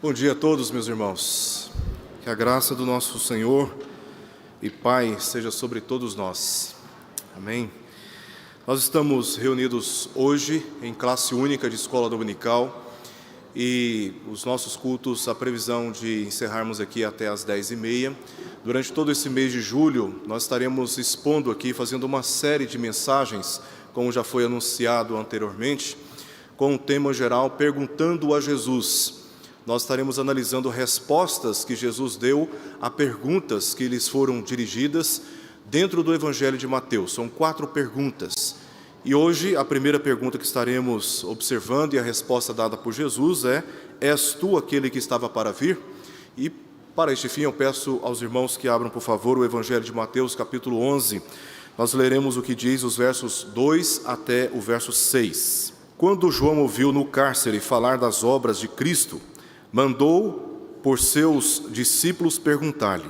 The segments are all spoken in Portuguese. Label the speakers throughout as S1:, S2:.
S1: Bom dia a todos, meus irmãos. Que a graça do nosso Senhor e Pai seja sobre todos nós. Amém. Nós estamos reunidos hoje em classe única de escola dominical e os nossos cultos, a previsão de encerrarmos aqui até às 10h30. Durante todo esse mês de julho, nós estaremos expondo aqui, fazendo uma série de mensagens, como já foi anunciado anteriormente, com o tema geral Perguntando a Jesus. Nós estaremos analisando respostas que Jesus deu a perguntas que lhes foram dirigidas dentro do Evangelho de Mateus. São 4 perguntas. E hoje a primeira pergunta que estaremos observando e a resposta dada por Jesus é: és tu aquele que estava para vir? E para este fim eu peço aos irmãos que abram, por favor, o Evangelho de Mateus, capítulo 11. Nós leremos o que diz os versos 2 até o verso 6. Quando João ouviu no cárcere falar das obras de Cristo, mandou por seus discípulos perguntar-lhe: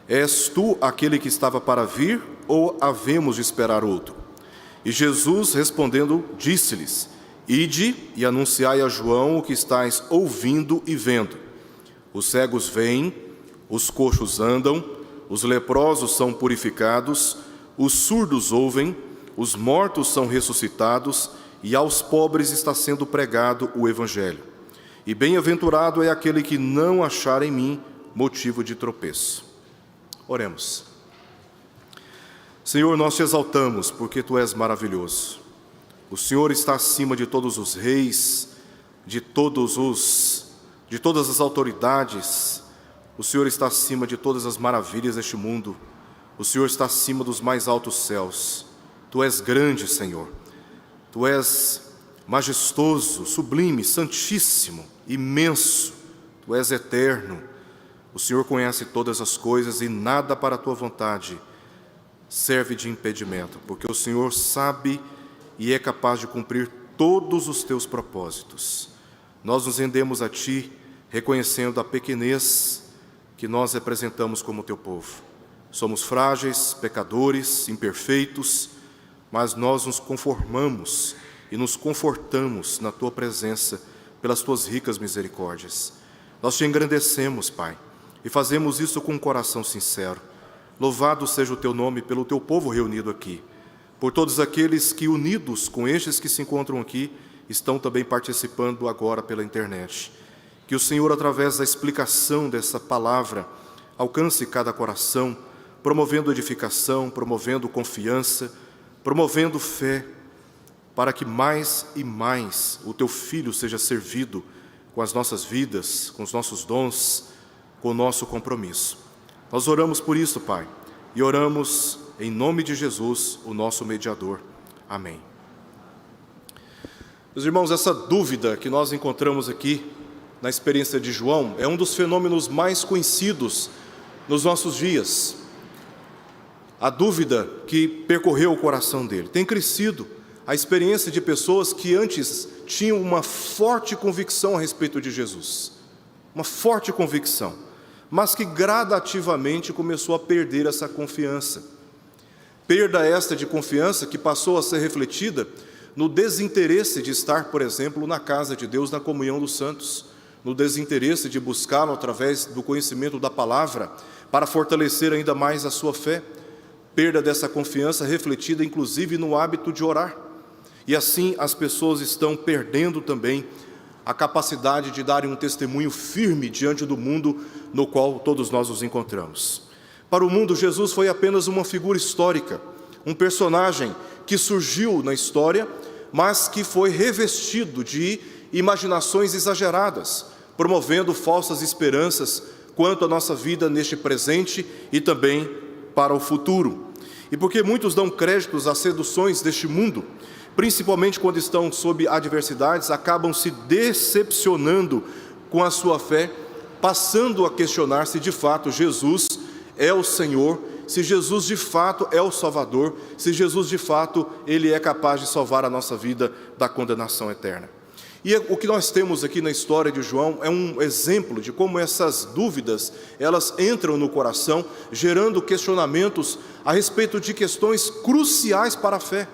S1: és tu aquele que estava para vir, ou havemos de esperar outro? E Jesus, respondendo, disse-lhes: ide e anunciai a João o que estáis ouvindo e vendo. Os cegos veem, os coxos andam, os leprosos são purificados, os surdos ouvem, os mortos são ressuscitados, e aos pobres está sendo pregado o Evangelho. E bem-aventurado é aquele que não achar em mim motivo de tropeço. Oremos. Senhor, nós te exaltamos porque Tu és maravilhoso. O Senhor está acima de todos os reis, de todas as autoridades. O Senhor está acima de todas as maravilhas deste mundo. O Senhor está acima dos mais altos céus. Tu és grande, Senhor. Tu és majestoso, sublime, santíssimo, imenso. Tu és eterno. O Senhor conhece todas as coisas e nada para a Tua vontade serve de impedimento, porque o Senhor sabe e é capaz de cumprir todos os Teus propósitos. Nós nos rendemos a Ti, reconhecendo a pequenez que nós representamos como Teu povo. Somos frágeis, pecadores, imperfeitos, mas nós nos conformamos e nos confortamos na Tua presença pelas Tuas ricas misericórdias. Nós Te engrandecemos, Pai, e fazemos isso com um coração sincero. Louvado seja o Teu nome pelo Teu povo reunido aqui, por todos aqueles que, unidos com estes que se encontram aqui, estão também participando agora pela internet. Que o Senhor, através da explicação dessa palavra, alcance cada coração, promovendo edificação, promovendo confiança, promovendo fé, para que mais e mais o Teu Filho seja servido com as nossas vidas, com os nossos dons, com o nosso compromisso. Nós oramos por isso, Pai, e oramos em nome de Jesus, o nosso mediador. Amém. Meus irmãos, essa dúvida que nós encontramos aqui na experiência de João é um dos fenômenos mais conhecidos nos nossos dias. A dúvida que percorreu o coração dele tem crescido. A experiência de pessoas que antes tinham uma forte convicção a respeito de Jesus, uma forte convicção, mas que gradativamente começou a perder essa confiança. Perda esta de confiança que passou a ser refletida no desinteresse de estar, por exemplo, na casa de Deus, na comunhão dos santos, no desinteresse de buscá-lo através do conhecimento da palavra, para fortalecer ainda mais a sua fé. Perda dessa confiança refletida inclusive no hábito de orar. E assim as pessoas estão perdendo também a capacidade de darem um testemunho firme diante do mundo no qual todos nós nos encontramos. Para o mundo, Jesus foi apenas uma figura histórica, um personagem que surgiu na história, mas que foi revestido de imaginações exageradas, promovendo falsas esperanças quanto à nossa vida neste presente e também para o futuro. E porque muitos dão créditos às seduções deste mundo, principalmente quando estão sob adversidades, acabam se decepcionando com a sua fé, passando a questionar se de fato Jesus é o Senhor, se Jesus de fato é o Salvador, se Jesus de fato Ele é capaz de salvar a nossa vida da condenação eterna. E o que nós temos aqui na história de João é um exemplo de como essas dúvidas, elas entram no coração, gerando questionamentos a respeito de questões cruciais para a fé.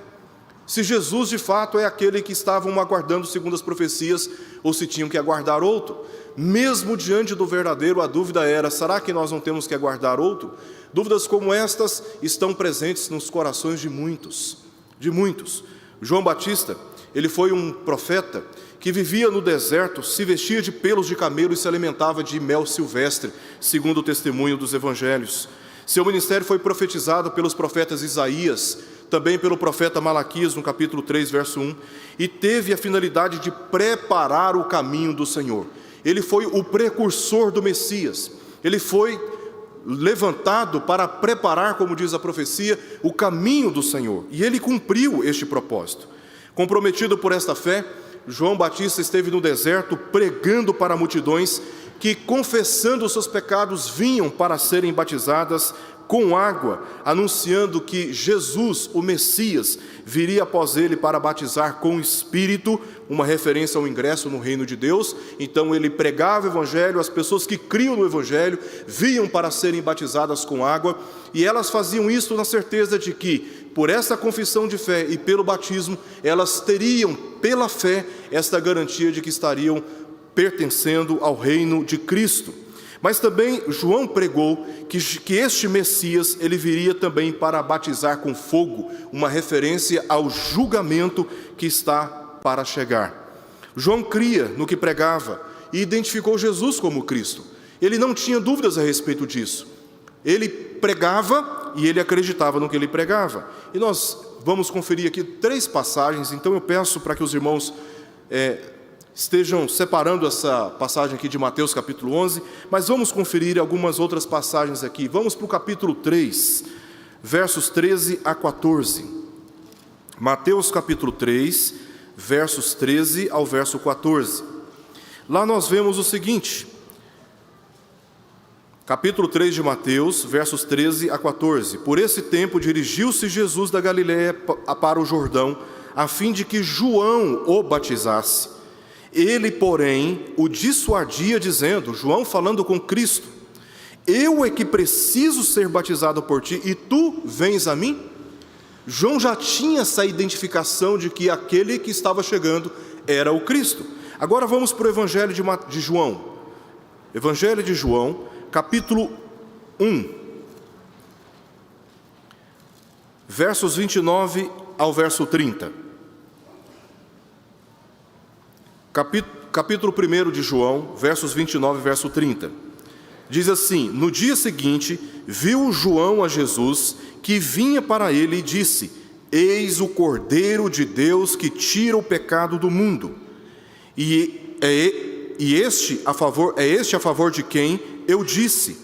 S1: se Jesus de fato é aquele que estavam aguardando segundo as profecias, ou se tinham que aguardar outro. Mesmo diante do verdadeiro, a dúvida era: será que nós não temos que aguardar outro? Dúvidas como estas estão presentes nos corações de muitos, de muitos. João Batista, ele foi um profeta que vivia no deserto, se vestia de pelos de camelo e se alimentava de mel silvestre, segundo o testemunho dos evangelhos. Seu ministério foi profetizado pelos profetas Isaías, também pelo profeta Malaquias, no capítulo 3, verso 1, e teve a finalidade de preparar o caminho do Senhor. Ele foi o precursor do Messias, ele foi levantado para preparar, como diz a profecia, o caminho do Senhor, e ele cumpriu este propósito. Comprometido por esta fé, João Batista esteve no deserto pregando para multidões que, confessando os seus pecados, vinham para serem batizadas com água, anunciando que Jesus, o Messias, viria após ele para batizar com o Espírito, uma referência ao ingresso no reino de Deus. Então ele pregava o Evangelho, as pessoas que criam no Evangelho vinham para serem batizadas com água, e elas faziam isso na certeza de que, por essa confissão de fé e pelo batismo, elas teriam, pela fé, esta garantia de que estariam pertencendo ao reino de Cristo. Mas também João pregou que este Messias, ele viria também para batizar com fogo, uma referência ao julgamento que está para chegar. João cria no que pregava e identificou Jesus como Cristo. Ele não tinha dúvidas a respeito disso. Ele pregava e ele acreditava no que ele pregava. E nós vamos conferir aqui 3 passagens, então eu peço para que os irmãos estejam separando essa passagem aqui de Mateus capítulo 11, mas vamos conferir algumas outras passagens aqui. Vamos para o capítulo 3, versos 13 a 14. Mateus capítulo 3, versos 13 ao verso 14. Lá nós vemos o seguinte, capítulo 3 de Mateus, versos 13 a 14. Por esse tempo dirigiu-se Jesus da Galiléia para o Jordão, a fim de que João o batizasse. Ele, porém, o dissuadia, dizendo, João falando com Cristo: eu é que preciso ser batizado por ti, e tu vens a mim? João já tinha essa identificação de que aquele que estava chegando era o Cristo. Agora vamos para o Evangelho de João. Evangelho de João, capítulo 1, versos 29 ao verso 30. Capítulo 1 de João, versos 29 e verso 30. Diz assim: no dia seguinte, viu João a Jesus, que vinha para ele, e disse: eis o Cordeiro de Deus que tira o pecado do mundo. E este a favor de quem eu disse: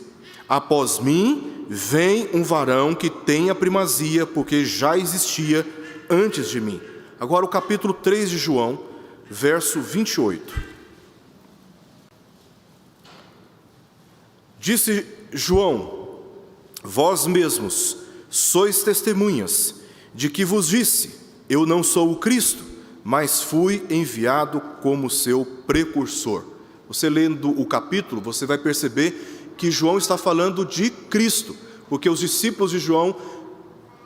S1: após mim vem um varão que tem a primazia, porque já existia antes de mim. Agora o capítulo 3 de João, verso 28. Disse João: vós mesmos sois testemunhas de que vos disse: eu não sou o Cristo, mas fui enviado como seu precursor. Você lendo o capítulo, você vai perceber que João está falando de Cristo, porque os discípulos de João,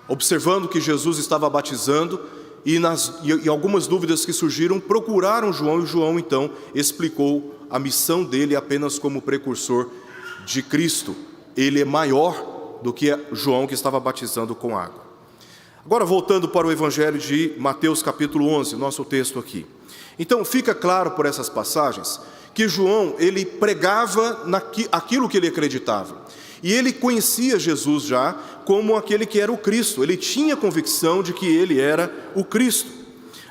S1: observando que Jesus estava batizando, e algumas dúvidas que surgiram, procuraram João, e João então explicou a missão dele apenas como precursor de Cristo. Ele é maior do que João, que estava batizando com água. Agora voltando para o Evangelho de Mateus capítulo 11, nosso texto aqui. Então fica claro por essas passagens que João, ele pregava aquilo que ele acreditava. E ele conhecia Jesus já como aquele que era o Cristo. Ele tinha convicção de que ele era o Cristo.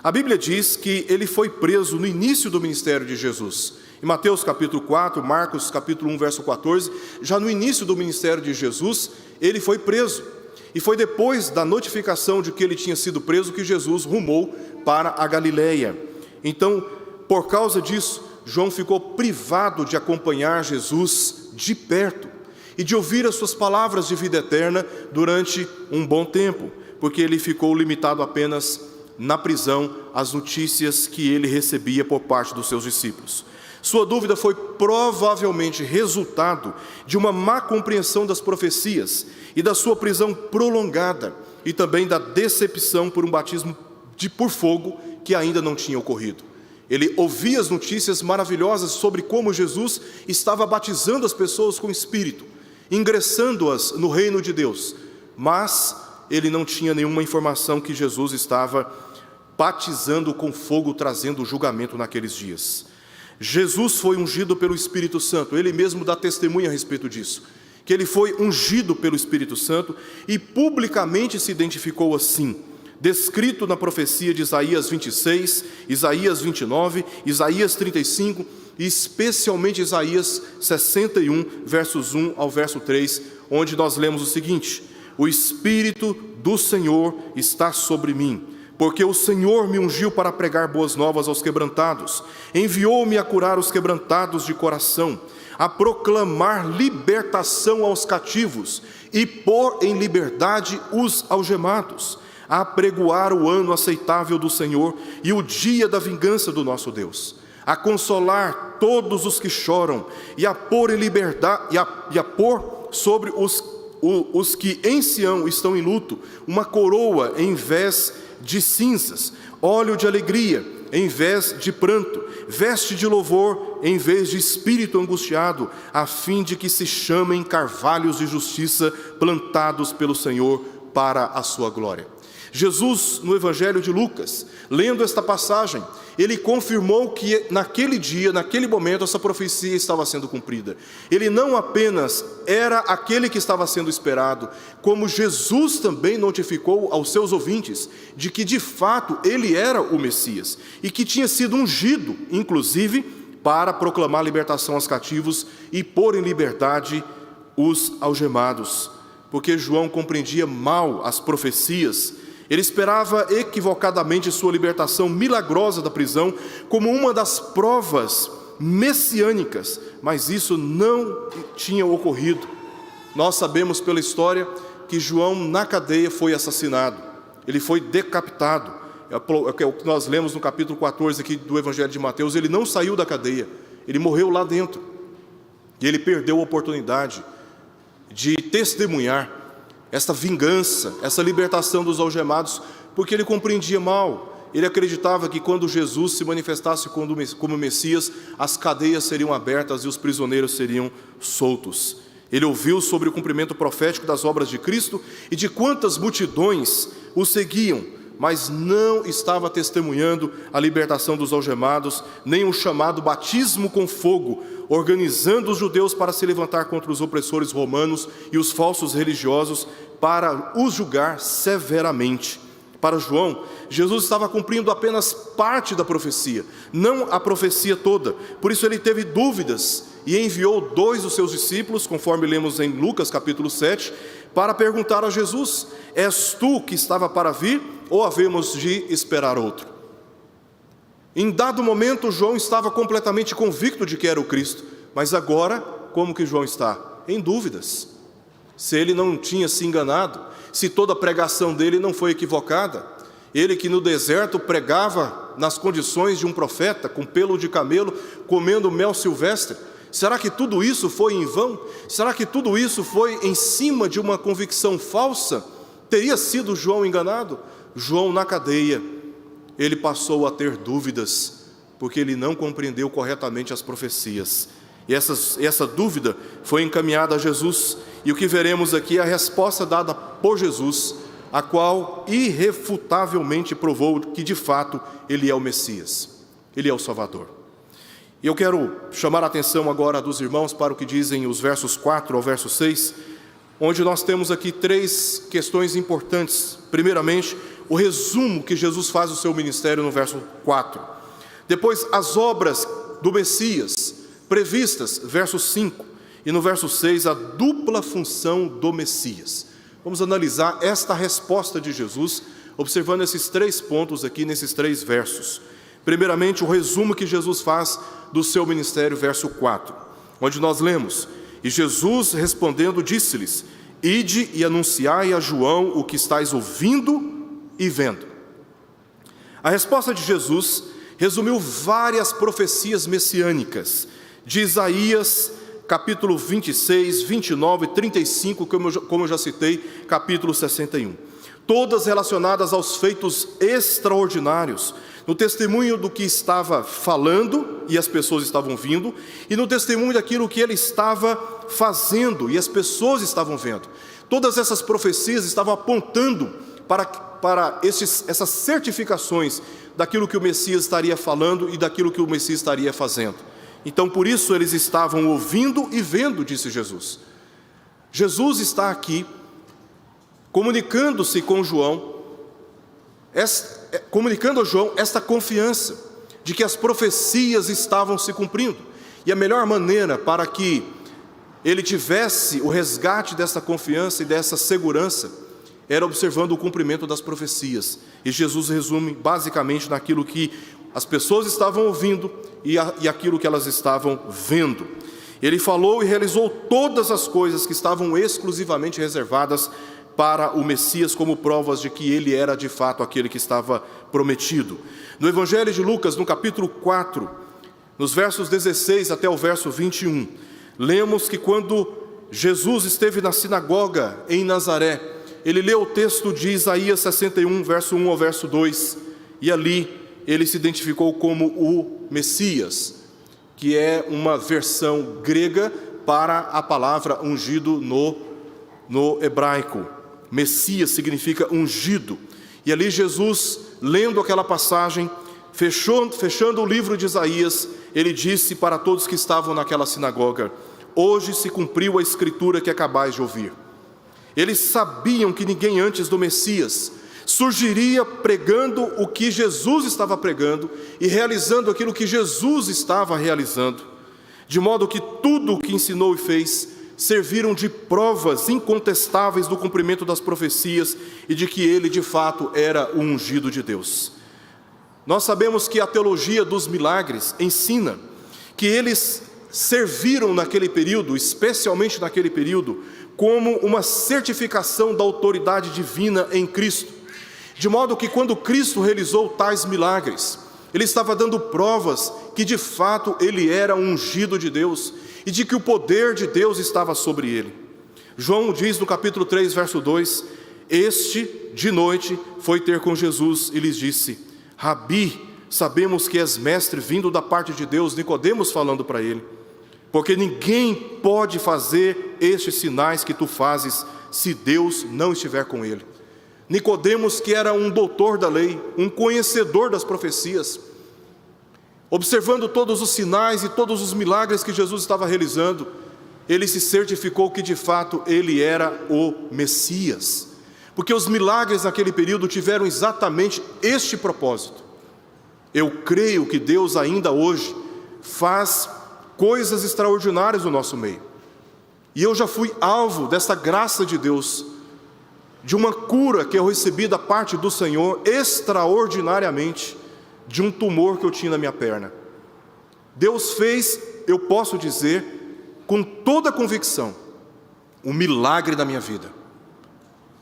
S1: A Bíblia diz que ele foi preso no início do ministério de Jesus. Em Mateus capítulo 4, Marcos capítulo 1, verso 14, já no início do ministério de Jesus, ele foi preso. E foi depois da notificação de que ele tinha sido preso que Jesus rumou para a Galiléia. Então, por causa disso, João ficou privado de acompanhar Jesus de perto e de ouvir as suas palavras de vida eterna durante um bom tempo, porque ele ficou limitado apenas na prisão às notícias que ele recebia por parte dos seus discípulos. Sua dúvida foi provavelmente resultado de uma má compreensão das profecias e da sua prisão prolongada, e também da decepção por um batismo por fogo que ainda não tinha ocorrido. Ele ouvia as notícias maravilhosas sobre como Jesus estava batizando as pessoas com o Espírito, ingressando-as no reino de Deus, mas ele não tinha nenhuma informação que Jesus estava batizando com fogo, trazendo julgamento naqueles dias. Jesus foi ungido pelo Espírito Santo, ele mesmo dá testemunha a respeito disso, que ele foi ungido pelo Espírito Santo e publicamente se identificou assim, descrito na profecia de Isaías 26, Isaías 29, Isaías 35 e especialmente Isaías 61, versos 1 ao verso 3, onde nós lemos o seguinte: o Espírito do Senhor está sobre mim, porque o Senhor me ungiu para pregar boas novas aos quebrantados, enviou-me a curar os quebrantados de coração, a proclamar libertação aos cativos e pôr em liberdade os algemados, a apregoar o ano aceitável do Senhor e o dia da vingança do nosso Deus, a consolar todos os que choram e a pôr em liberdade e a pôr sobre os que em Sião estão em luto uma coroa em vez de cinzas, óleo de alegria em vez de pranto, veste de louvor em vez de espírito angustiado, a fim de que se chamem carvalhos de justiça plantados pelo Senhor para a sua glória. Jesus, no Evangelho de Lucas, lendo esta passagem, ele confirmou que naquele dia, naquele momento, essa profecia estava sendo cumprida. Ele não apenas era aquele que estava sendo esperado, como Jesus também notificou aos seus ouvintes de que de fato ele era o Messias e que tinha sido ungido, inclusive, para proclamar libertação aos cativos e pôr em liberdade os algemados, porque João compreendia mal as profecias. Ele esperava equivocadamente sua libertação milagrosa da prisão como uma das provas messiânicas, mas isso não tinha ocorrido. Nós sabemos pela história que João na cadeia foi assassinado, ele foi decapitado. É o que nós lemos no capítulo 14 aqui do Evangelho de Mateus. Ele não saiu da cadeia, ele morreu lá dentro, e ele perdeu a oportunidade de testemunhar esta vingança, essa libertação dos algemados, porque ele compreendia mal. Ele acreditava que quando Jesus se manifestasse como Messias, as cadeias seriam abertas e os prisioneiros seriam soltos. Ele ouviu sobre o cumprimento profético das obras de Cristo e de quantas multidões o seguiam, mas não estava testemunhando a libertação dos algemados, nem o chamado batismo com fogo, organizando os judeus para se levantar contra os opressores romanos e os falsos religiosos, para os julgar severamente. Para João, Jesus estava cumprindo apenas parte da profecia, não a profecia toda. Por isso ele teve dúvidas e enviou 2 dos seus discípulos, conforme lemos em Lucas capítulo 7, para perguntar a Jesus: és tu que estava para vir, ou havemos de esperar outro? Em dado momento, João estava completamente convicto de que era o Cristo, mas agora, como que João está? Em dúvidas. Se ele não tinha se enganado, se toda a pregação dele não foi equivocada, ele que no deserto pregava nas condições de um profeta, com pelo de camelo, comendo mel silvestre, será que tudo isso foi em vão? Será que tudo isso foi em cima de uma convicção falsa? Teria sido João enganado? João na cadeia, ele passou a ter dúvidas, porque ele não compreendeu corretamente as profecias. E essa dúvida foi encaminhada a Jesus, e o que veremos aqui é a resposta dada por Jesus, a qual irrefutavelmente provou que de fato ele é o Messias, ele é o Salvador. E eu quero chamar a atenção agora dos irmãos para o que dizem os versos 4 ao verso 6, onde nós temos aqui 3 questões importantes. Primeiramente, o resumo que Jesus faz do seu ministério no verso 4. Depois, as obras do Messias previstas, verso 5. E no verso 6, a dupla função do Messias. Vamos analisar esta resposta de Jesus, observando esses 3 pontos aqui, nesses 3 versos. Primeiramente, o resumo que Jesus faz do seu ministério, verso 4, onde nós lemos: e Jesus respondendo disse-lhes: ide e anunciai a João o que estáis ouvindo e vendo. A resposta de Jesus resumiu várias profecias messiânicas, de Isaías, capítulo 26, 29, 35, como eu já citei, capítulo 61. todas relacionadas aos feitos extraordinários, no testemunho do que estava falando e as pessoas estavam vindo, e no testemunho daquilo que ele estava fazendo e as pessoas estavam vendo. Todas essas profecias estavam apontando para essas certificações daquilo que o Messias estaria falando e daquilo que o Messias estaria fazendo. Então, por isso eles estavam ouvindo e vendo, disse Jesus. Jesus está aqui comunicando-se com João, comunicando a João esta confiança de que as profecias estavam se cumprindo. E a melhor maneira para que ele tivesse o resgate dessa confiança e dessa segurança era observando o cumprimento das profecias. E Jesus resume basicamente naquilo que as pessoas estavam ouvindo e aquilo que elas estavam vendo. Ele falou e realizou todas as coisas que estavam exclusivamente reservadas para o Messias, como provas de que ele era de fato aquele que estava prometido. No Evangelho de Lucas, no capítulo 4, nos versos 16 até o verso 21, lemos que quando Jesus esteve na sinagoga em Nazaré, ele leu o texto de Isaías 61, verso 1 ao verso 2, e ali ele se identificou como o Messias, que é uma versão grega para a palavra ungido no hebraico. Messias significa ungido. E ali Jesus, lendo aquela passagem, fechando o livro de Isaías, ele disse para todos que estavam naquela sinagoga: hoje se cumpriu a escritura que acabais de ouvir. Eles sabiam que ninguém antes do Messias surgiria pregando o que Jesus estava pregando e realizando aquilo que Jesus estava realizando, de modo que tudo o que ensinou e fez serviram de provas incontestáveis do cumprimento das profecias e de que ele de fato era o ungido de Deus. Nós sabemos que a teologia dos milagres ensina que eles serviram naquele período, especialmente naquele período, como uma certificação da autoridade divina em Cristo, de modo que quando Cristo realizou tais milagres, ele estava dando provas que de fato ele era ungido de Deus e de que o poder de Deus estava sobre ele. João diz no capítulo 3, verso 2, este de noite foi ter com Jesus e lhes disse: Rabi, sabemos que és mestre vindo da parte de Deus. Nicodemos falando para ele, porque ninguém pode fazer estes sinais que tu fazes se Deus não estiver com ele. Nicodemos, que era um doutor da lei, um conhecedor das profecias, observando todos os sinais e todos os milagres que Jesus estava realizando, ele se certificou que de fato ele era o Messias, porque os milagres naquele período tiveram exatamente este propósito. Eu creio que Deus ainda hoje faz coisas extraordinárias no nosso meio, e eu já fui alvo dessa graça de Deus, de uma cura que eu recebi da parte do Senhor extraordinariamente, de um tumor que eu tinha na minha perna. Deus fez, eu posso dizer, com toda a convicção, um milagre na minha vida.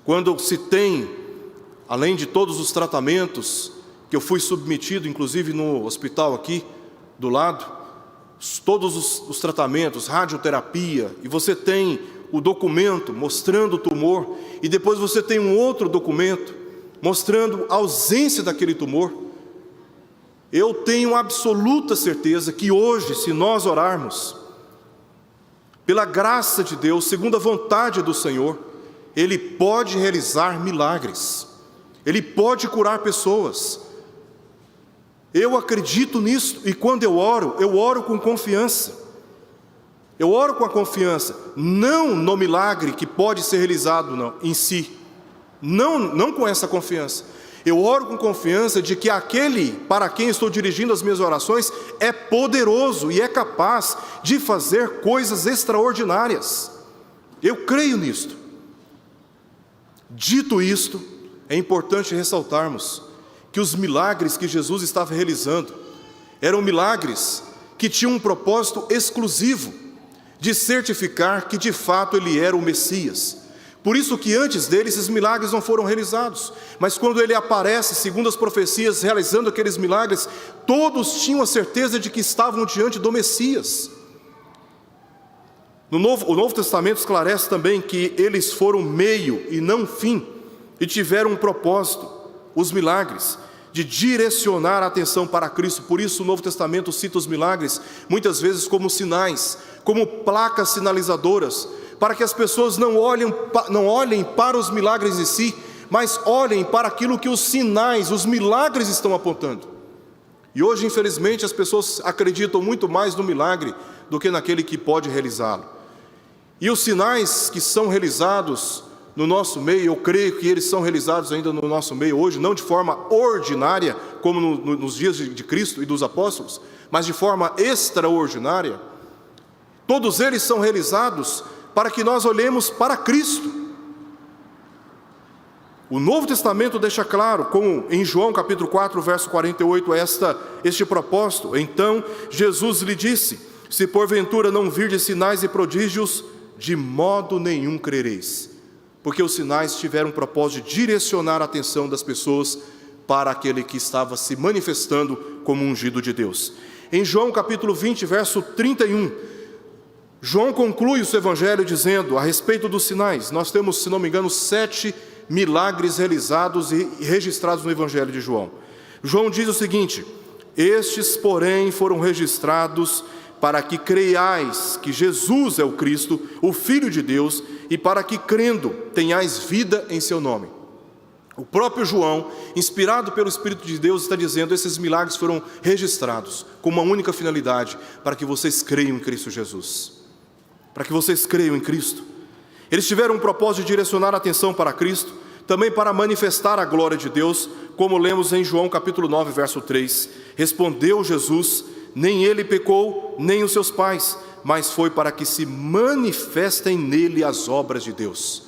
S1: Quando se tem, além de todos os tratamentos que eu fui submetido, inclusive no hospital aqui do lado, todos os tratamentos, radioterapia, e você tem o documento mostrando o tumor, e depois você tem um outro documento mostrando a ausência daquele tumor, eu tenho absoluta certeza que hoje, se nós orarmos, pela graça de Deus, segundo a vontade do Senhor, Ele pode realizar milagres, Ele pode curar pessoas. Eu acredito nisso, e quando eu oro com confiança. Eu oro com a confiança, não no milagre que pode ser realizado não, em si, não com essa confiança. Eu oro com confiança de que aquele para quem estou dirigindo as minhas orações é poderoso e é capaz de fazer coisas extraordinárias. Eu creio nisto. Dito isto, é importante ressaltarmos que os milagres que Jesus estava realizando eram milagres que tinham um propósito exclusivo de certificar que de fato ele era o Messias. Por isso que antes dele esses milagres não foram realizados, mas quando ele aparece, segundo as profecias, realizando aqueles milagres, todos tinham a certeza de que estavam diante do Messias. O Novo Testamento esclarece também que eles foram meio e não fim, e tiveram um propósito, os milagres, de direcionar a atenção para Cristo. Por isso o Novo Testamento cita os milagres muitas vezes como sinais, como placas sinalizadoras, para que as pessoas não olhem para os milagres em si, mas olhem para aquilo que os sinais, os milagres estão apontando. E hoje, infelizmente, as pessoas acreditam muito mais no milagre do que naquele que pode realizá-lo. E os sinais que são realizados no nosso meio, eu creio que eles são realizados ainda no nosso meio hoje, não de forma ordinária, como nos dias de Cristo e dos apóstolos, mas de forma extraordinária. Todos eles são realizados para que nós olhemos para Cristo. O Novo Testamento deixa claro, como em João capítulo 4, verso 48, este propósito. Então Jesus lhe disse: se porventura não virdes sinais e prodígios, de modo nenhum crereis. Porque os sinais tiveram o propósito de direcionar a atenção das pessoas para aquele que estava se manifestando como ungido de Deus. Em João capítulo 20, verso 31, João conclui o seu evangelho dizendo, a respeito dos sinais, nós temos, se não me engano, 7 milagres realizados e registrados no evangelho de João. João diz o seguinte: estes, porém, foram registrados para que creiais que Jesus é o Cristo, o Filho de Deus, e para que, crendo, tenhais vida em seu nome. O próprio João, inspirado pelo Espírito de Deus, está dizendo: esses milagres foram registrados com uma única finalidade, para que vocês creiam em Cristo Jesus. Para que vocês creiam em Cristo. Eles tiveram um propósito de direcionar a atenção para Cristo, também para manifestar a glória de Deus, como lemos em João capítulo 9, verso 3. Respondeu Jesus: nem ele pecou, nem os seus pais, mas foi para que se manifestem nele as obras de Deus.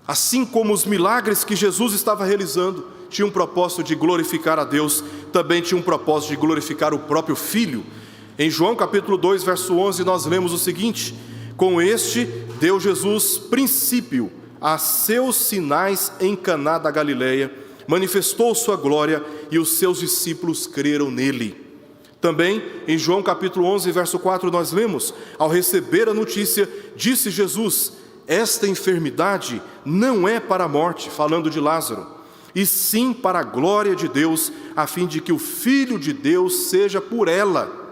S1: Assim como os milagres que Jesus estava realizando tinham um propósito de glorificar a Deus, também tinha um propósito de glorificar o próprio Filho. Em João capítulo 2, verso 11, nós lemos o seguinte: com este deu Jesus princípio a seus sinais em Caná da Galileia, manifestou sua glória e os seus discípulos creram nele. Também em João capítulo 11, verso 4, nós lemos: ao receber a notícia, disse Jesus: esta enfermidade não é para a morte, falando de Lázaro, e sim para a glória de Deus, a fim de que o Filho de Deus seja por ela,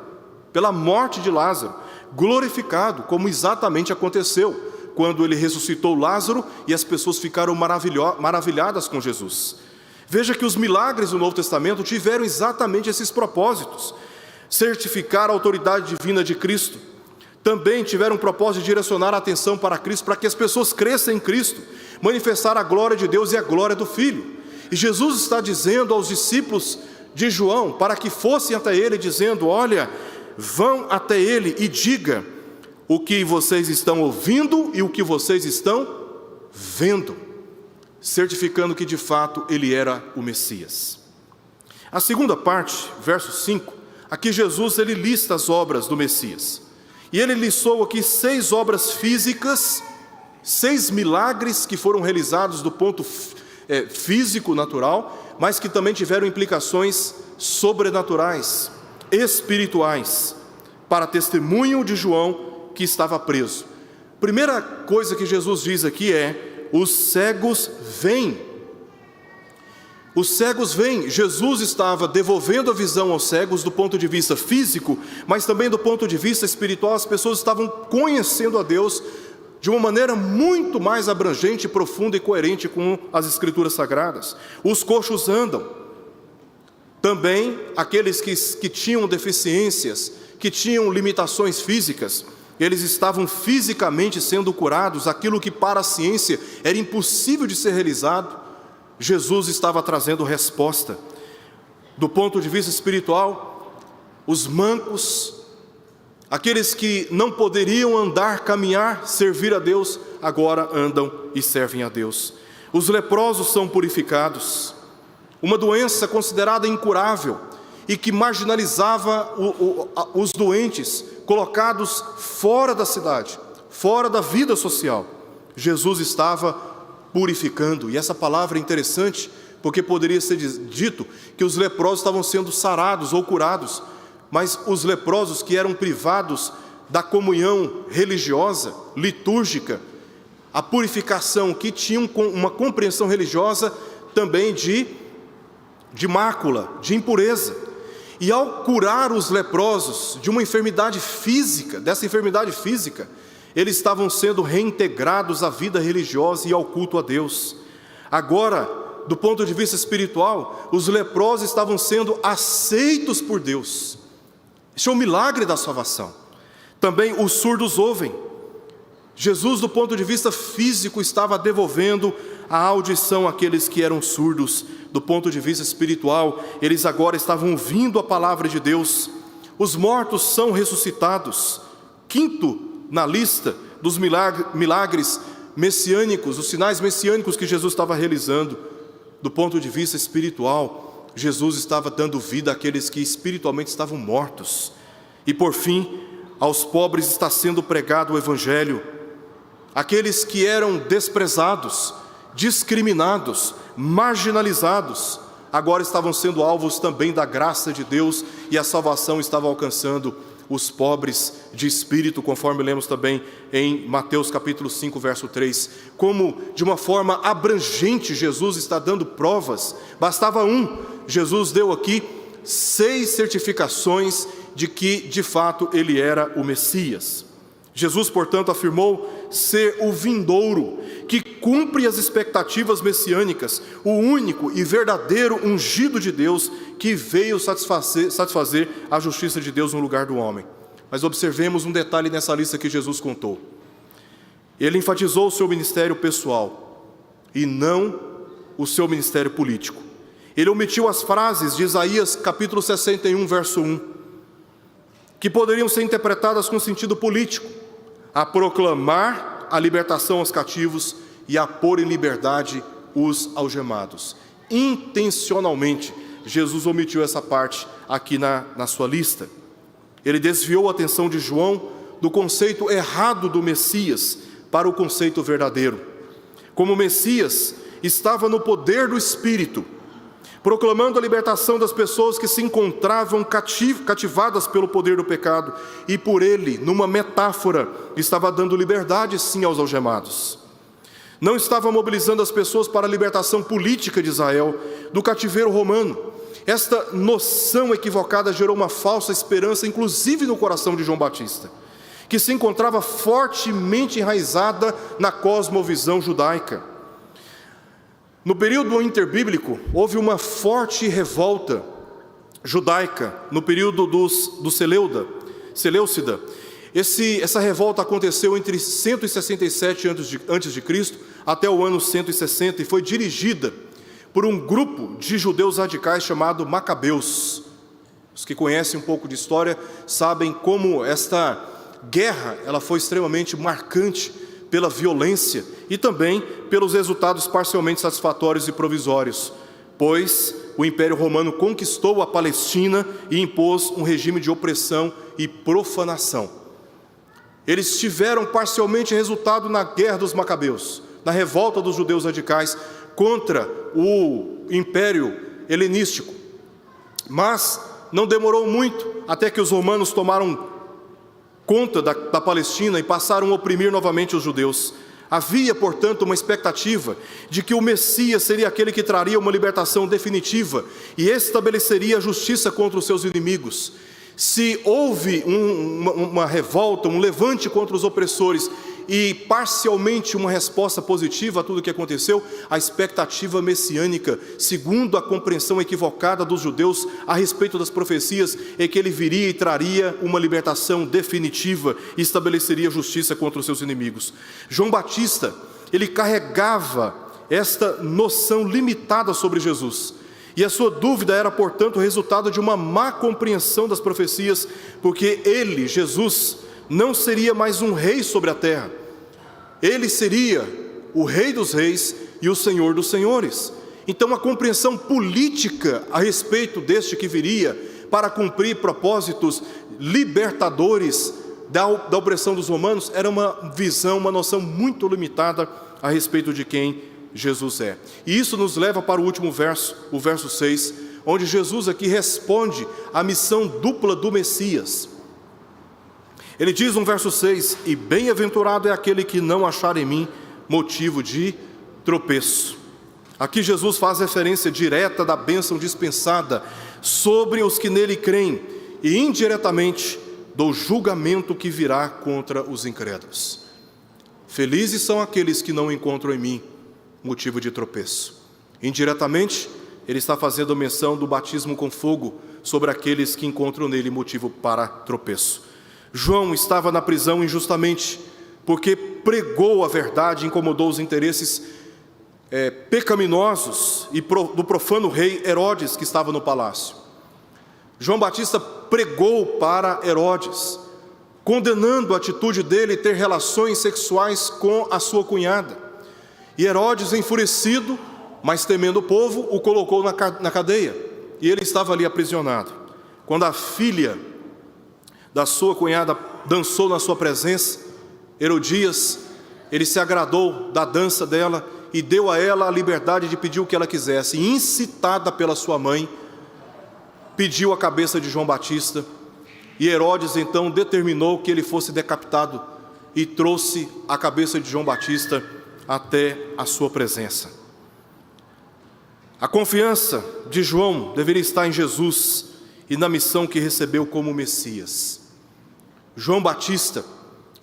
S1: pela morte de Lázaro, glorificado, como exatamente aconteceu quando ele ressuscitou Lázaro e as pessoas ficaram maravilhadas com Jesus. Veja que os milagres do Novo Testamento tiveram exatamente esses propósitos: certificar a autoridade divina de Cristo. Também tiveram o propósito de direcionar a atenção para Cristo, para que as pessoas cresçam em Cristo, manifestar a glória de Deus e a glória do Filho. E Jesus está dizendo aos discípulos de João, para que fossem até ele, dizendo: olha, vão até ele e diga o que vocês estão ouvindo e o que vocês estão vendo, certificando que de fato ele era o Messias. A segunda parte, verso 5, aqui Jesus ele lista as obras do Messias. E ele listou aqui 6 obras físicas, 6 milagres que foram realizados do ponto físico, natural, mas que também tiveram implicações sobrenaturais, espirituais, para testemunho de João que estava preso. Primeira coisa que Jesus diz aqui é: os cegos veem. Os cegos veem. Jesus estava devolvendo a visão aos cegos do ponto de vista físico, mas também do ponto de vista espiritual. As pessoas estavam conhecendo a Deus de uma maneira muito mais abrangente, profunda e coerente com as Escrituras Sagradas. Os coxos andam. Também aqueles que tinham deficiências, que tinham limitações físicas, eles estavam fisicamente sendo curados. Aquilo que para a ciência era impossível de ser realizado, Jesus estava trazendo resposta. Do ponto de vista espiritual, os mancos, aqueles que não poderiam andar, caminhar, servir a Deus, agora andam e servem a Deus. Os leprosos são purificados. Uma doença considerada incurável e que marginalizava os doentes, colocados fora da cidade, fora da vida social, Jesus estava purificando. E essa palavra é interessante, porque poderia ser dito que os leprosos estavam sendo sarados ou curados, mas os leprosos que eram privados da comunhão religiosa, litúrgica, a purificação, que tinham uma compreensão religiosa também de mácula, de impureza. E ao curar os leprosos de uma enfermidade física, eles estavam sendo reintegrados à vida religiosa e ao culto a Deus. Agora, do ponto de vista espiritual, os leprosos estavam sendo aceitos por Deus. Isso é um milagre da salvação. Também os surdos ouvem. Jesus, do ponto de vista físico, estava devolvendo a audição àqueles que eram surdos. Do ponto de vista espiritual, eles agora estavam ouvindo a palavra de Deus. Os mortos são ressuscitados. Quinto na lista dos milagres messiânicos, os sinais messiânicos que Jesus estava realizando. Do ponto de vista espiritual, Jesus estava dando vida àqueles que espiritualmente estavam mortos. E por fim, aos pobres está sendo pregado o Evangelho. Aqueles que eram desprezados, discriminados, marginalizados, agora estavam sendo alvos também da graça de Deus, e a salvação estava alcançando os pobres de espírito, conforme lemos também em Mateus capítulo 5, verso 3. Como de uma forma abrangente Jesus está dando provas, bastava Jesus deu aqui 6 certificações de que de fato ele era o Messias. Jesus, portanto, afirmou ser o vindouro, que cumpre as expectativas messiânicas, o único e verdadeiro ungido de Deus, que veio satisfazer a justiça de Deus no lugar do homem. Mas observemos um detalhe nessa lista que Jesus contou. Ele enfatizou o seu ministério pessoal, e não o seu ministério político. Ele omitiu as frases de Isaías capítulo 61, verso 1, que poderiam ser interpretadas com sentido político: a proclamar a libertação aos cativos e a pôr em liberdade os algemados. Intencionalmente, Jesus omitiu essa parte aqui na sua lista. Ele desviou a atenção de João do conceito errado do Messias para o conceito verdadeiro. Como Messias, estava no poder do Espírito, proclamando a libertação das pessoas que se encontravam cativadas pelo poder do pecado, e por ele, numa metáfora, estava dando liberdade sim aos algemados. Não estava mobilizando as pessoas para a libertação política de Israel do cativeiro romano. Esta noção equivocada gerou uma falsa esperança, inclusive no coração de João Batista, que se encontrava fortemente enraizada na cosmovisão judaica. No período interbíblico, houve uma forte revolta judaica, no período do Seleucida. Essa revolta aconteceu entre 167 a.C. até o ano 160, e foi dirigida por um grupo de judeus radicais chamado Macabeus. Os que conhecem um pouco de história sabem como esta guerra ela foi extremamente marcante pela violência e também pelos resultados parcialmente satisfatórios e provisórios, pois o Império Romano conquistou a Palestina e impôs um regime de opressão e profanação. Eles tiveram parcialmente resultado na guerra dos Macabeus, na revolta dos judeus radicais contra o Império Helenístico. Mas não demorou muito até que os romanos tomaram conta da Palestina e passaram a oprimir novamente os judeus. Havia, portanto, uma expectativa de que o Messias seria aquele que traria uma libertação definitiva e estabeleceria a justiça contra os seus inimigos. Se houve uma revolta, um levante contra os opressores e parcialmente uma resposta positiva a tudo o que aconteceu, a expectativa messiânica, segundo a compreensão equivocada dos judeus a respeito das profecias, é que ele viria e traria uma libertação definitiva e estabeleceria justiça contra os seus inimigos. João Batista, ele carregava esta noção limitada sobre Jesus, e a sua dúvida era, portanto, resultado de uma má compreensão das profecias, porque ele, Jesus, não seria mais um rei sobre a terra. Ele seria o Rei dos Reis e o Senhor dos Senhores. Então a compreensão política a respeito deste que viria para cumprir propósitos libertadores da opressão dos romanos era uma visão, uma noção muito limitada a respeito de quem Jesus é. E isso nos leva para o último verso, o verso 6, onde Jesus aqui responde à missão dupla do Messias. Ele diz no verso 6: e bem-aventurado é aquele que não achar em mim motivo de tropeço. Aqui Jesus faz referência direta da bênção dispensada sobre os que nele creem e indiretamente do julgamento que virá contra os incrédulos. Felizes são aqueles que não encontram em mim motivo de tropeço. Indiretamente, ele está fazendo menção do batismo com fogo sobre aqueles que encontram nele motivo para tropeço. João estava na prisão injustamente, porque pregou a verdade e incomodou os interesses pecaminosos e do profano rei Herodes, que estava no palácio. João Batista pregou para Herodes, condenando a atitude dele ter relações sexuais com a sua cunhada. E Herodes, enfurecido, mas temendo o povo, o colocou na cadeia, e ele estava ali aprisionado. Quando a filha da sua cunhada dançou na sua presença, Herodias, ele se agradou da dança dela e deu a ela a liberdade de pedir o que ela quisesse. E, incitada pela sua mãe, pediu a cabeça de João Batista, e Herodes então determinou que ele fosse decapitado e trouxe a cabeça de João Batista até a sua presença. A confiança de João deveria estar em Jesus e na missão que recebeu como Messias. João Batista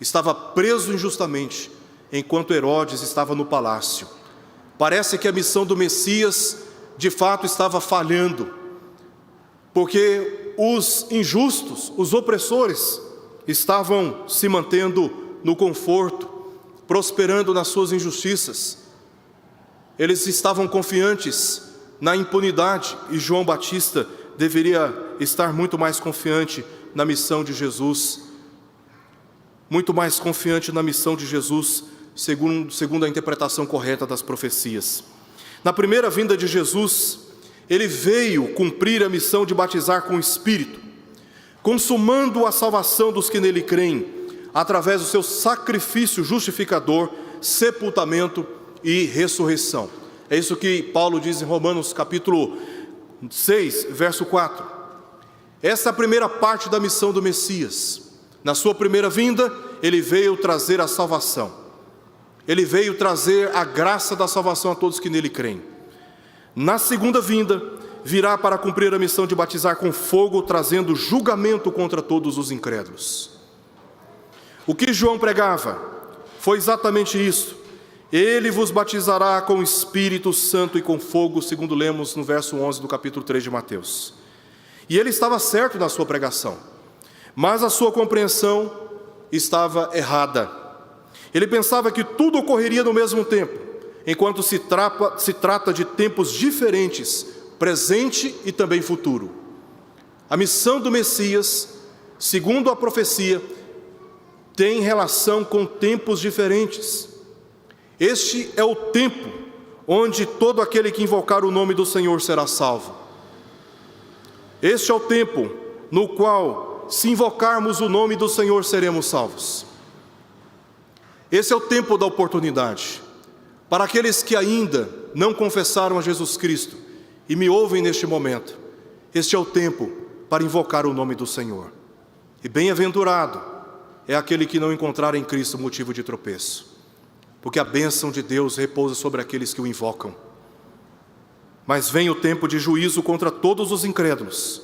S1: estava preso injustamente, enquanto Herodes estava no palácio. Parece que a missão do Messias, de fato, estava falhando, porque os injustos, os opressores, estavam se mantendo no conforto, prosperando nas suas injustiças. Eles estavam confiantes na impunidade, e João Batista deveria estar muito mais confiante na missão de Jesus, muito mais confiante na missão de Jesus, segundo a interpretação correta das profecias. Na primeira vinda de Jesus, ele veio cumprir a missão de batizar com o Espírito, consumando a salvação dos que nele creem, através do seu sacrifício justificador, sepultamento e ressurreição. É isso que Paulo diz em Romanos capítulo 6, verso 4. Essa é a primeira parte da missão do Messias. Na sua primeira vinda, ele veio trazer a salvação. Ele veio trazer a graça da salvação a todos que nele creem. Na segunda vinda, virá para cumprir a missão de batizar com fogo, trazendo julgamento contra todos os incrédulos. O que João pregava foi exatamente isso. Ele vos batizará com o Espírito Santo e com fogo, segundo lemos no verso 11 do capítulo 3 de Mateus. E ele estava certo na sua pregação, mas a sua compreensão estava errada. Ele pensava que tudo ocorreria no mesmo tempo, enquanto se trata de tempos diferentes, presente e também futuro. A missão do Messias, segundo a profecia, tem relação com tempos diferentes. Este é o tempo onde todo aquele que invocar o nome do Senhor será salvo. Este é o tempo no qual, se invocarmos o nome do Senhor, seremos salvos. Esse é o tempo da oportunidade. Para aqueles que ainda não confessaram a Jesus Cristo e me ouvem neste momento, este é o tempo para invocar o nome do Senhor. E bem-aventurado é aquele que não encontrar em Cristo motivo de tropeço, porque a bênção de Deus repousa sobre aqueles que o invocam. Mas vem o tempo de juízo contra todos os incrédulos,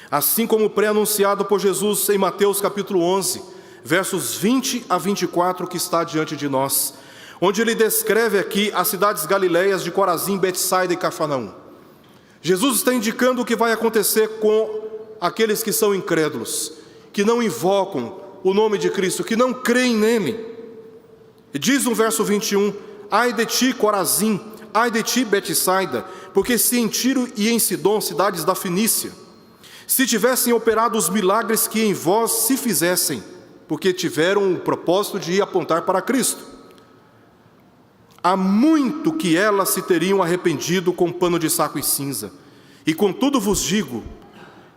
S1: assim como pré-anunciado por Jesus em Mateus capítulo 11, versos 20 a 24, que está diante de nós, onde ele descreve aqui as cidades galileias de Corazim, Betsaida e Cafarnaum. Jesus está indicando o que vai acontecer com aqueles que são incrédulos, que não invocam o nome de Cristo, que não creem nele. E diz no verso 21, ai de ti, Corazim, ai de ti, Betsaida, porque se em Tiro e em Sidom, cidades da Fenícia, se tivessem operado os milagres que em vós se fizessem, porque tiveram o propósito de apontar para Cristo, há muito que elas se teriam arrependido com pano de saco e cinza. E contudo vos digo,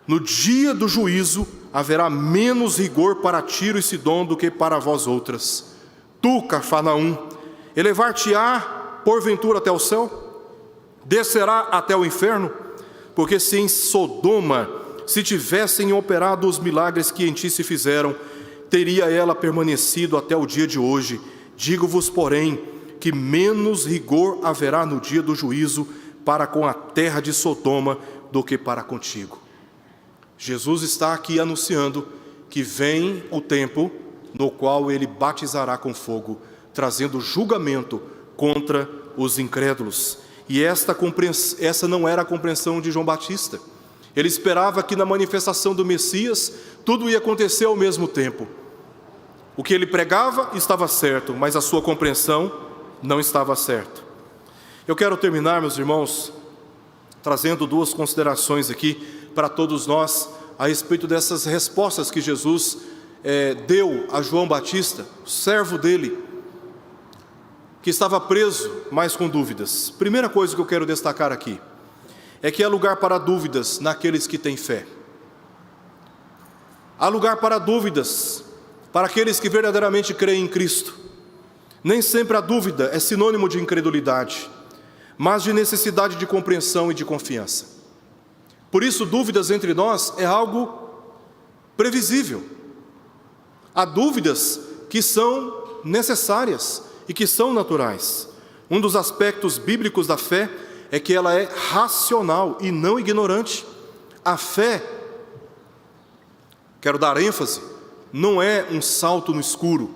S1: no dia do juízo haverá menos rigor para Tiro e Sidom do que para vós outras. Tu, Cafarnaum, elevar-te-á porventura até o céu? Descerá até o inferno? Porque se em Sodoma se tivessem operado os milagres que em ti se fizeram, teria ela permanecido até o dia de hoje. Digo-vos, porém, que menos rigor haverá no dia do juízo para com a terra de Sodoma do que para contigo. Jesus está aqui anunciando que vem o tempo no qual ele batizará com fogo, trazendo julgamento contra os incrédulos. E essa não era a compreensão de João Batista. Ele esperava que na manifestação do Messias tudo ia acontecer ao mesmo tempo. O que ele pregava estava certo, mas a sua compreensão não estava certa. Eu quero terminar, meus irmãos, trazendo duas considerações aqui para todos nós a respeito dessas respostas que Jesus deu a João Batista, servo dele, que estava preso, mas com dúvidas. Primeira coisa que eu quero destacar aqui é que há lugar para dúvidas naqueles que têm fé. Há lugar para dúvidas para aqueles que verdadeiramente creem em Cristo. Nem sempre a dúvida é sinônimo de incredulidade, mas de necessidade de compreensão e de confiança. Por isso, dúvidas entre nós é algo previsível. Há dúvidas que são necessárias e que são naturais. Um dos aspectos bíblicos da fé é que ela é racional e não ignorante. A fé, quero dar ênfase, não é um salto no escuro.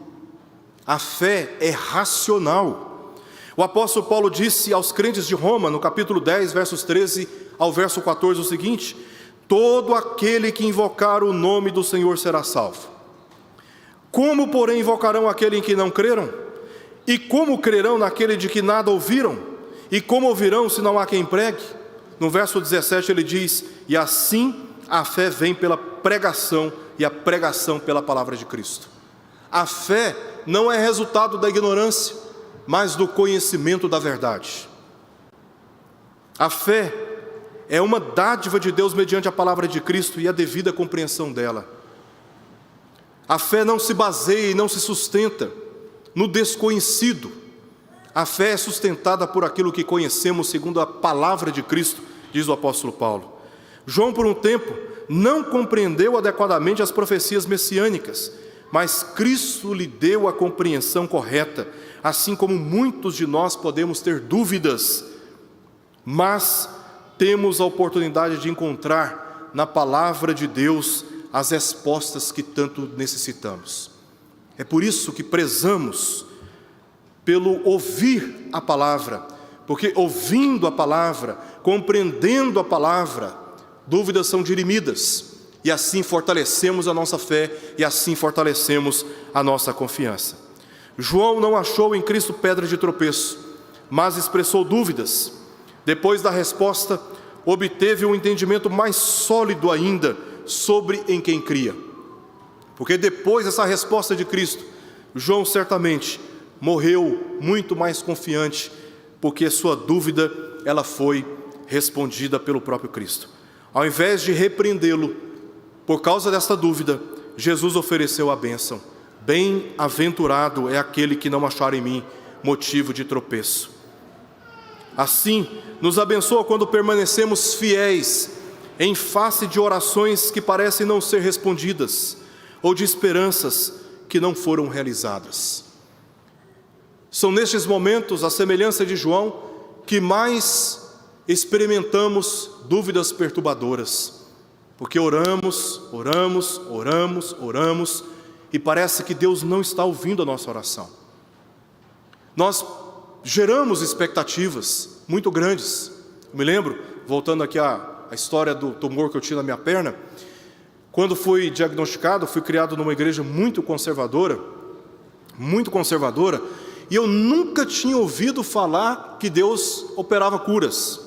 S1: A fé é racional. O apóstolo Paulo disse aos crentes de Roma, no capítulo 10, versos 13 ao verso 14, o seguinte: todo aquele que invocar o nome do Senhor será salvo. Como, porém, invocarão aquele em que não creram? E como crerão naquele de que nada ouviram? E como ouvirão se não há quem pregue? No verso 17 ele diz: e assim a fé vem pela pregação, e a pregação pela palavra de Cristo. A fé não é resultado da ignorância, mas do conhecimento da verdade. A fé é uma dádiva de Deus mediante a palavra de Cristo e a devida compreensão dela. A fé não se baseia e não se sustenta no desconhecido. A fé é sustentada por aquilo que conhecemos segundo a palavra de Cristo, diz o apóstolo Paulo. João, por um tempo, não compreendeu adequadamente as profecias messiânicas, mas Cristo lhe deu a compreensão correta, assim como muitos de nós podemos ter dúvidas, mas temos a oportunidade de encontrar na palavra de Deus as respostas que tanto necessitamos. É por isso que prezamos pelo ouvir a palavra, porque ouvindo a palavra, compreendendo a palavra, dúvidas são dirimidas, e assim fortalecemos a nossa fé, e assim fortalecemos a nossa confiança. João não achou em Cristo pedra de tropeço, mas expressou dúvidas. Depois da resposta, obteve um entendimento mais sólido ainda sobre em quem cria. Porque depois dessa resposta de Cristo, João certamente morreu muito mais confiante, porque sua dúvida ela foi respondida pelo próprio Cristo. Ao invés de repreendê-lo por causa dessa dúvida, Jesus ofereceu a bênção: bem-aventurado é aquele que não achar em mim motivo de tropeço. Assim, nos abençoa quando permanecemos fiéis em face de orações que parecem não ser respondidas, ou de esperanças que não foram realizadas. São nestes momentos, à semelhança de João, que mais experimentamos dúvidas perturbadoras, porque oramos, e parece que Deus não está ouvindo a nossa oração. Nós geramos expectativas muito grandes. Eu me lembro, voltando aqui à história do tumor que eu tinha na minha perna, quando fui diagnosticado, fui criado numa igreja muito conservadora, e eu nunca tinha ouvido falar que Deus operava curas.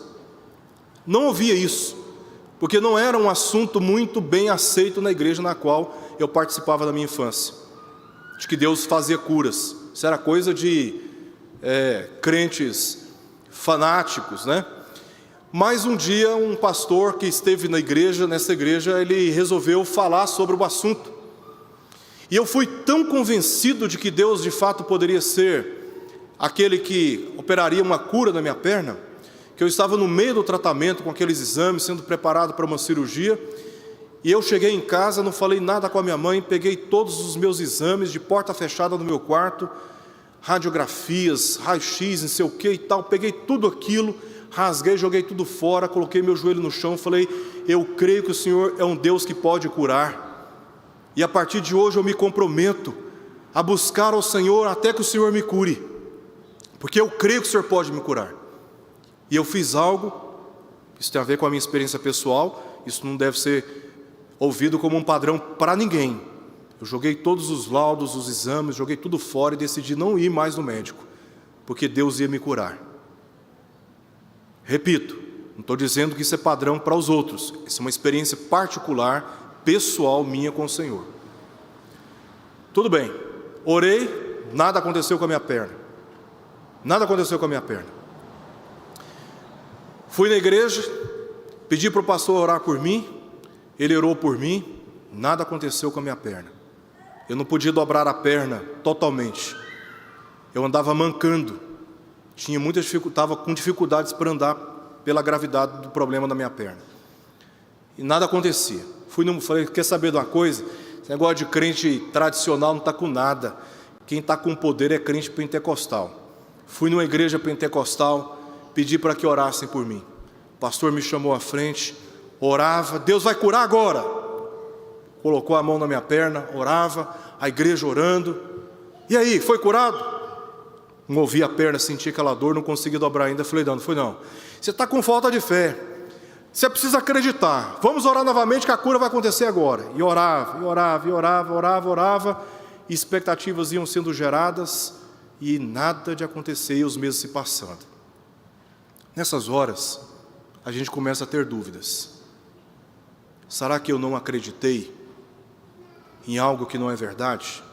S1: Não ouvia isso, porque não era um assunto muito bem aceito na igreja na qual eu participava da minha infância, de que Deus fazia curas. Isso era coisa de crentes fanáticos, né? Mas um dia um pastor que esteve nessa igreja, ele resolveu falar sobre o assunto. E eu fui tão convencido de que Deus de fato poderia ser aquele que operaria uma cura na minha perna, que eu estava no meio do tratamento com aqueles exames, sendo preparado para uma cirurgia, e eu cheguei em casa, não falei nada com a minha mãe, peguei todos os meus exames de porta fechada no meu quarto, radiografias, raio-x, não sei o que e tal. Peguei tudo aquilo, rasguei, joguei tudo fora, coloquei meu joelho no chão, falei: eu creio que o Senhor é um Deus que pode curar, e a partir de hoje eu me comprometo a buscar ao Senhor até que o Senhor me cure, porque eu creio que o Senhor pode me curar. E eu fiz algo, isso tem a ver com a minha experiência pessoal, isso não deve ser ouvido como um padrão para ninguém. Eu joguei todos os laudos, os exames, joguei tudo fora e decidi não ir mais no médico, porque Deus ia me curar. Repito, não estou dizendo que isso é padrão para os outros, isso é uma experiência particular, pessoal minha com o Senhor. Tudo bem, orei, nada aconteceu com a minha perna. Nada aconteceu com a minha perna. Fui na igreja, pedi para o pastor orar por mim, ele orou por mim, nada aconteceu com a minha perna. Eu não podia dobrar a perna totalmente. Eu andava mancando, estava com dificuldades para andar pela gravidade do problema da minha perna. E nada acontecia. Falei: quer saber de uma coisa? Esse negócio de crente tradicional não está com nada. Quem está com poder é crente pentecostal. Fui numa igreja pentecostal, pedi para que orassem por mim. O pastor me chamou à frente, orava: Deus vai curar agora. Colocou a mão na minha perna, orava, a igreja orando. E aí, foi curado? Movi a perna, senti aquela dor, não consegui dobrar ainda. Falei: não, você está com falta de fé, você precisa acreditar, vamos orar novamente que a cura vai acontecer agora. E orava, e expectativas iam sendo geradas, e nada de acontecer, e os meses se passando. Nessas horas, a gente começa a ter dúvidas. Será que eu não acreditei em algo que não é verdade?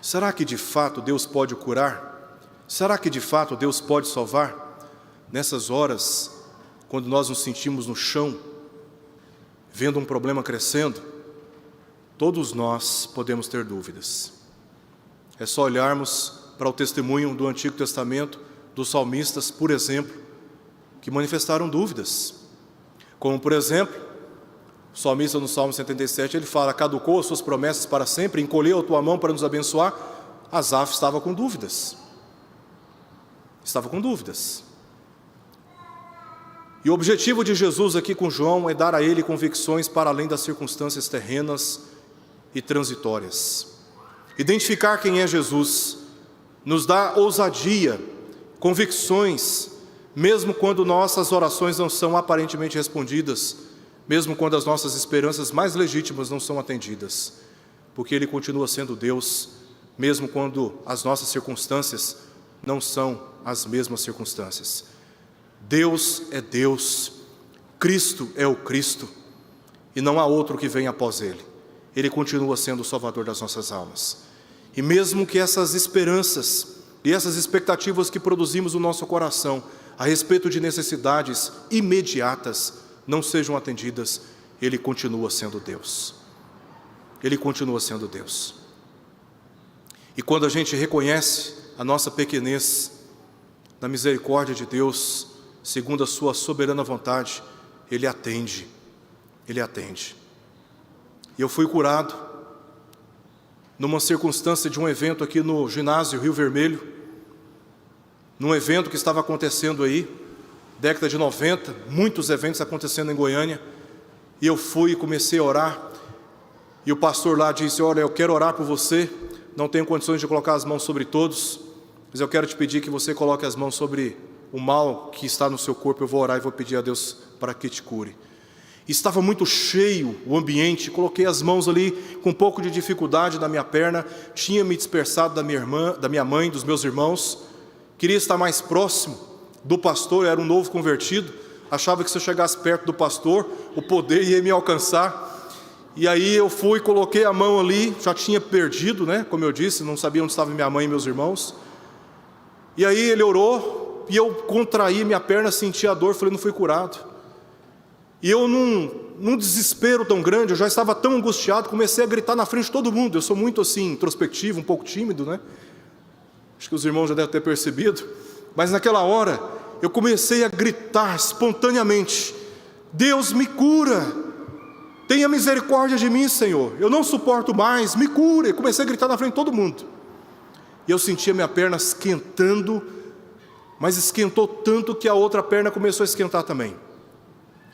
S1: Será que de fato Deus pode curar? Será que de fato Deus pode salvar? Nessas horas, quando nós nos sentimos no chão, vendo um problema crescendo, todos nós podemos ter dúvidas. É só olharmos para o testemunho do Antigo Testamento, dos salmistas, por exemplo, que manifestaram dúvidas. Como, por exemplo, o salmista no Salmo 77, ele fala: caducou as suas promessas para sempre, encolheu a tua mão para nos abençoar. Asaf estava com dúvidas. E o objetivo de Jesus aqui com João é dar a ele convicções para além das circunstâncias terrenas e transitórias. Identificar quem é Jesus nos dá ousadia, convicções, mesmo quando nossas orações não são aparentemente respondidas, mesmo quando as nossas esperanças mais legítimas não são atendidas, porque Ele continua sendo Deus, mesmo quando as nossas circunstâncias não são as mesmas circunstâncias. Deus é Deus, Cristo é o Cristo, e não há outro que venha após Ele. Ele continua sendo o Salvador das nossas almas. E mesmo que essas esperanças e essas expectativas que produzimos no nosso coração a respeito de necessidades imediatas não sejam atendidas, Ele continua sendo Deus. Ele continua sendo Deus. E quando a gente reconhece a nossa pequenez na misericórdia de Deus, segundo a sua soberana vontade, Ele atende. Ele atende. E eu fui curado numa circunstância de um evento aqui no ginásio Rio Vermelho, num evento que estava acontecendo aí, década de 90, muitos eventos acontecendo em Goiânia, e eu fui e comecei a orar, e o pastor lá disse: olha, eu quero orar por você, não tenho condições de colocar as mãos sobre todos, mas eu quero te pedir que você coloque as mãos sobre o mal que está no seu corpo. Eu vou orar e vou pedir a Deus para que te cure. Estava muito cheio o ambiente, coloquei as mãos ali com um pouco de dificuldade na minha perna, tinha me dispersado da minha irmã, da minha mãe, dos meus irmãos, queria estar mais próximo do pastor, eu era um novo convertido, achava que se eu chegasse perto do pastor, o poder ia me alcançar, e aí eu fui, coloquei a mão ali, já tinha perdido, né? Como eu disse, não sabia onde estava minha mãe e meus irmãos, e aí ele orou, e eu contraí minha perna, senti a dor, falei: não fui curado. E eu, num desespero tão grande, eu já estava tão angustiado, comecei a gritar na frente de todo mundo. Eu sou muito assim, introspectivo, um pouco tímido, né? Acho que os irmãos já devem ter percebido. Mas naquela hora, eu comecei a gritar espontaneamente: Deus, me cura, tenha misericórdia de mim, Senhor, eu não suporto mais, me cura. E comecei a gritar na frente de todo mundo. e eu sentia minha perna esquentando, mas esquentou tanto que a outra perna começou a esquentar também.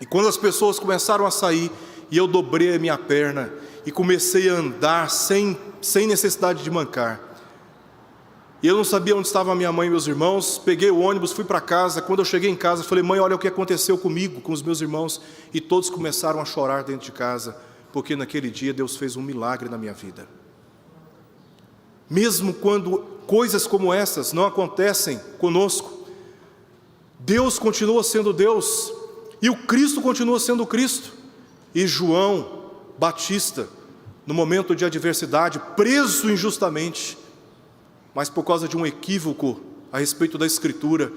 S1: E quando as pessoas começaram a sair, e eu dobrei a minha perna, e comecei a andar sem necessidade de mancar. E eu não sabia onde estava a minha mãe e meus irmãos. Peguei o ônibus, fui para casa. Quando eu cheguei em casa, falei: mãe, olha o que aconteceu comigo, com os meus irmãos. E todos começaram a chorar dentro de casa, porque naquele dia Deus fez um milagre na minha vida. Mesmo quando coisas como essas não acontecem conosco, Deus continua sendo Deus, e o Cristo continua sendo o Cristo. E João Batista, no momento de adversidade, preso injustamente, mas por causa de um equívoco a respeito da Escritura,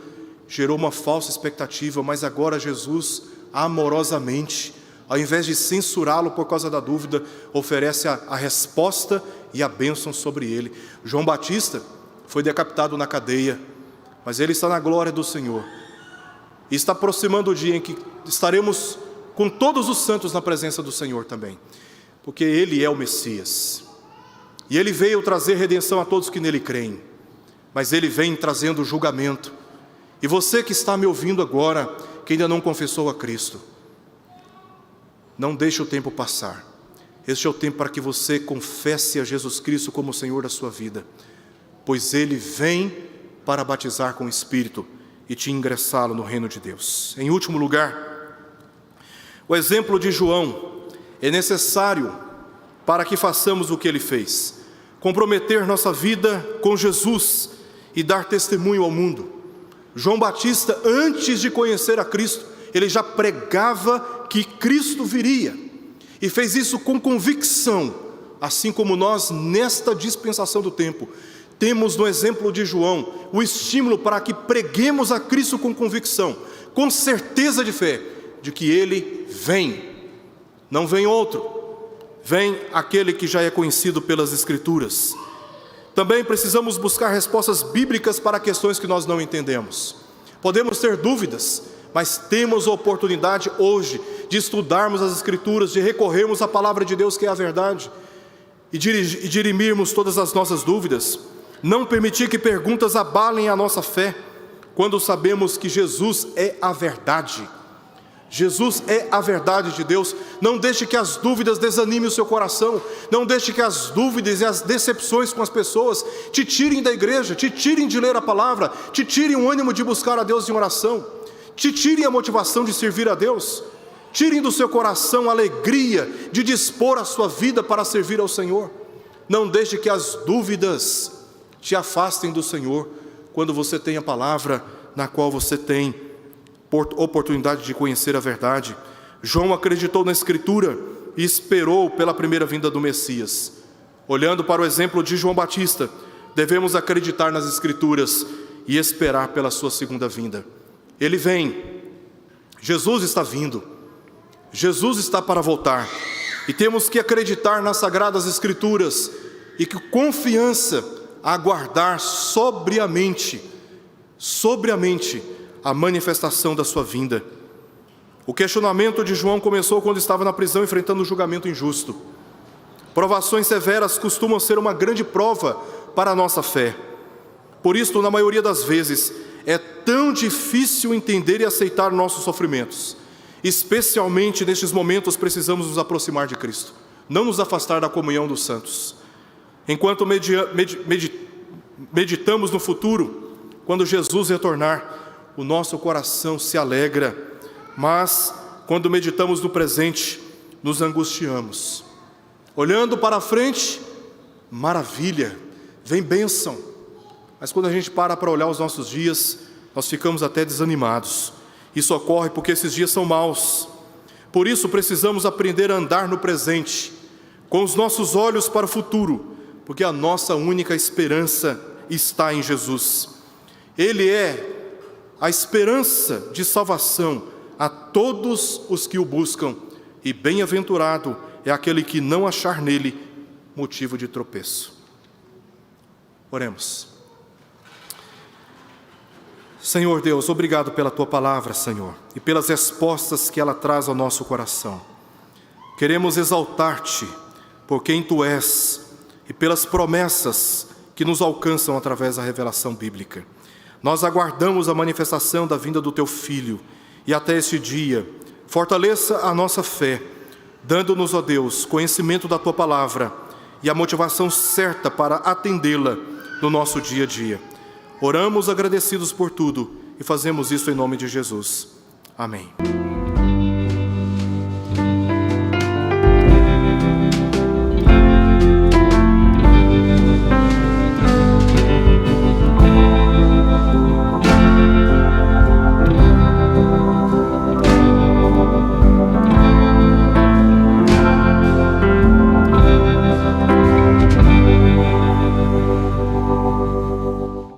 S1: gerou uma falsa expectativa. Mas agora Jesus, amorosamente, ao invés de censurá-lo por causa da dúvida, oferece a resposta e a bênção sobre ele. João Batista foi decapitado na cadeia, mas ele está na glória do Senhor, e está aproximando o dia em que estaremos com todos os santos na presença do Senhor também, porque Ele é o Messias, e Ele veio trazer redenção a todos que nele creem, mas Ele vem trazendo julgamento. E você que está me ouvindo agora, que ainda não confessou a Cristo, não deixe o tempo passar. Este é o tempo para que você confesse a Jesus Cristo como o Senhor da sua vida, pois Ele vem para batizar com o Espírito e te ingressá-lo no reino de Deus. Em último lugar, o exemplo de João é necessário para que façamos o que ele fez: comprometer nossa vida com Jesus e dar testemunho ao mundo. João Batista, antes de conhecer a Cristo, ele já pregava que Cristo viria, e fez isso com convicção, assim como nós, nesta dispensação do tempo, temos no exemplo de João o estímulo para que preguemos a Cristo com convicção, com certeza de fé, de que Ele vem. Não vem outro, vem aquele que já é conhecido pelas Escrituras. Também precisamos buscar respostas bíblicas para questões que nós não entendemos. Podemos ter dúvidas, mas temos a oportunidade hoje de estudarmos as Escrituras, de recorrermos à palavra de Deus, que é a verdade, e dirimirmos todas as nossas dúvidas. Não permitir que perguntas abalem a nossa fé, quando sabemos que Jesus é a verdade. Jesus é a verdade de Deus. Não deixe que as dúvidas desanimem o seu coração. Não deixe que as dúvidas e as decepções com as pessoas te tirem da igreja, te tirem de ler a palavra, te tirem o ânimo de buscar a Deus em oração, te tirem a motivação de servir a Deus, tirem do seu coração a alegria de dispor a sua vida para servir ao Senhor. Não deixe que as dúvidas te afastem do Senhor, quando você tem a palavra na qual você tem oportunidade de conhecer a verdade. João acreditou na Escritura e esperou pela primeira vinda do Messias. Olhando para o exemplo de João Batista, devemos acreditar nas Escrituras e esperar pela sua segunda vinda. Ele vem, Jesus está vindo, Jesus está para voltar, e temos que acreditar nas Sagradas Escrituras e com confiança aguardar sobriamente a manifestação da sua vinda. O questionamento de João começou quando estava na prisão enfrentando um julgamento injusto. Provações severas costumam ser uma grande prova para a nossa fé. Por isso, na maioria das vezes, é tão difícil entender e aceitar nossos sofrimentos. Especialmente nestes momentos, precisamos nos aproximar de Cristo, não nos afastar da comunhão dos santos. Enquanto meditamos no futuro, quando Jesus retornar, o nosso coração se alegra, mas quando meditamos no presente, nos angustiamos. Olhando para a frente, maravilha, vem bênção, mas quando a gente para olhar os nossos dias, nós ficamos até desanimados. Isso ocorre porque esses dias são maus. Por isso precisamos aprender a andar no presente, com os nossos olhos para o futuro, porque a nossa única esperança está em Jesus. Ele é a esperança de salvação a todos os que o buscam, e bem-aventurado é aquele que não achar nele motivo de tropeço. Oremos. Senhor Deus, obrigado pela Tua palavra, Senhor, e pelas respostas que ela traz ao nosso coração. Queremos exaltar-te por quem Tu és e pelas promessas que nos alcançam através da revelação bíblica. Nós aguardamos a manifestação da vinda do Teu Filho, e até esse dia, fortaleça a nossa fé, dando-nos, ó Deus, conhecimento da Tua palavra e a motivação certa para atendê-la no nosso dia a dia. Oramos agradecidos por tudo e fazemos isso em nome de Jesus. Amém.